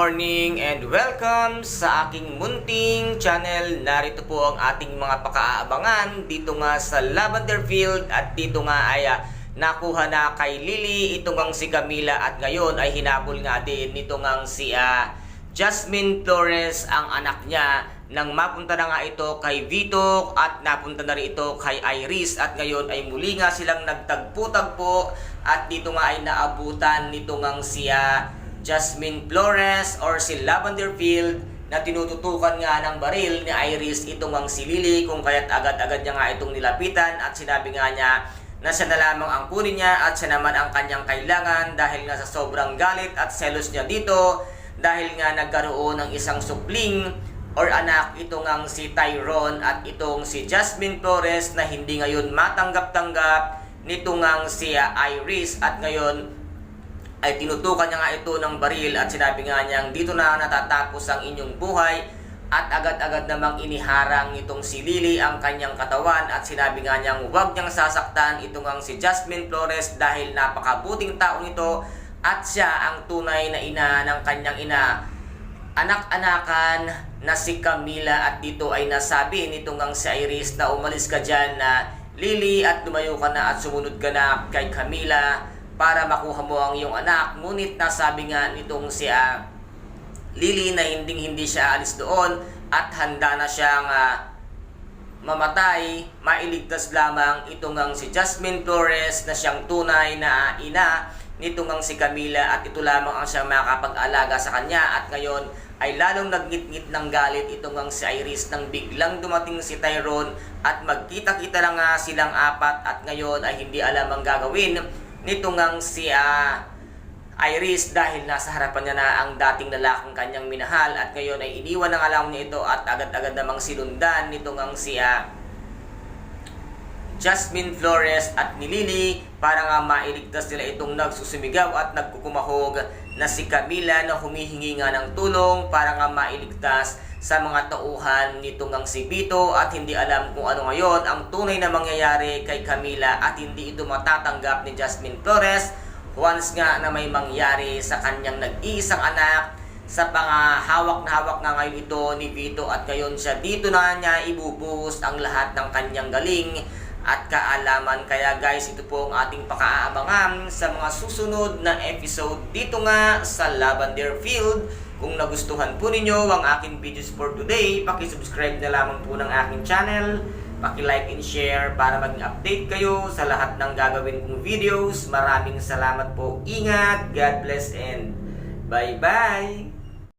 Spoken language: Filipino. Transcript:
morning and welcome sa aking munting channel. Narito po ang ating mga pakaabangan dito nga sa Lavender Field at dito nga ay nakuha na kay Lily itong ang si Camila at ngayon ay hinabol nga din nitong ang si Jasmine Flores ang anak niya nang mapunta na nga ito kay Vito at napunta na rin ito kay Iris at ngayon ay muli nga silang nagtagpo-tagpo at dito nga ay naabutan nitong ang si Jasmine Flores or si Lavender Field na tinututukan nga ng baril ni Iris itong ang si Lily kung kaya't agad-agad niya nga itong nilapitan at sinabi nga niya na siya na lamang ang kunin niya at siya naman ang kanyang kailangan dahil nga sa sobrang galit at selos niya dito dahil nga nagkaroon ng isang supling or anak itong ang si Tyrone at itong si Jasmine Flores na hindi ngayon matanggap-tanggap nitong ang si Iris at ngayon ay tinutukan niya nga ito ng baril at sinabi nga niyang dito na natatapos ang inyong buhay at agad-agad namang iniharang itong si Lily ang kanyang katawan at sinabi nga niyang huwag niyang sasaktan itong ang si Jasmine Flores dahil napakabuting tao nito at siya ang tunay na ina ng kanyang anak-anakan na si Camila at dito ay nasabi nitong ang si Iris na umalis ka dyan na Lily at lumayo ka na at sumunod ka na kay Camila para makuha mo ang iyong anak. Ngunit nasabi nga nitong si Lily na hindi siya alis doon at handa na siyang mamatay, mailigtas lamang itong ang si Jasmine Flores na siyang tunay na ina nitong ang si Camila at ito lamang ang siyang makakapag-alaga sa kanya at ngayon ay lalong nagnit-ngit ng galit itong ang si Iris nang biglang dumating si Tyrone at magkita-kita lang nga silang apat at ngayon ay hindi alam ang gagawin nitong ang si Iris dahil nasa harapan niya na ang dating lalaking kanyang minahal at ngayon ay iniwan ng alam niya ito at agad-agad namang sinundan nitong ang si Jasmine Flores at ni Lily para nga mailigtas nila itong nagsusumigaw at nagkukumahog na si Camila na humihingi nga ng tulong para nga mailigtas sa mga tauhan nitong ang si Vito at hindi alam kung ano ngayon ang tunay na mangyayari kay Camila at hindi ito matatanggap ni Jasmine Flores once nga na may mangyari sa kanyang nag-iisang anak sa hawak na hawak na ngayon ito ni Vito at ngayon siya dito na niya ibubuhos ang lahat ng kanyang galing at kaalaman. Kaya guys, ito po ang ating pakaabangan sa mga susunod na episode dito nga sa Lavender Field. Kung nagustuhan po ninyo ang aking videos for today, paki-subscribe na lamang po ng aking channel, paki-like and share para maging update kayo sa lahat ng gagawin kong videos. Maraming salamat po. Ingat, God bless and bye-bye!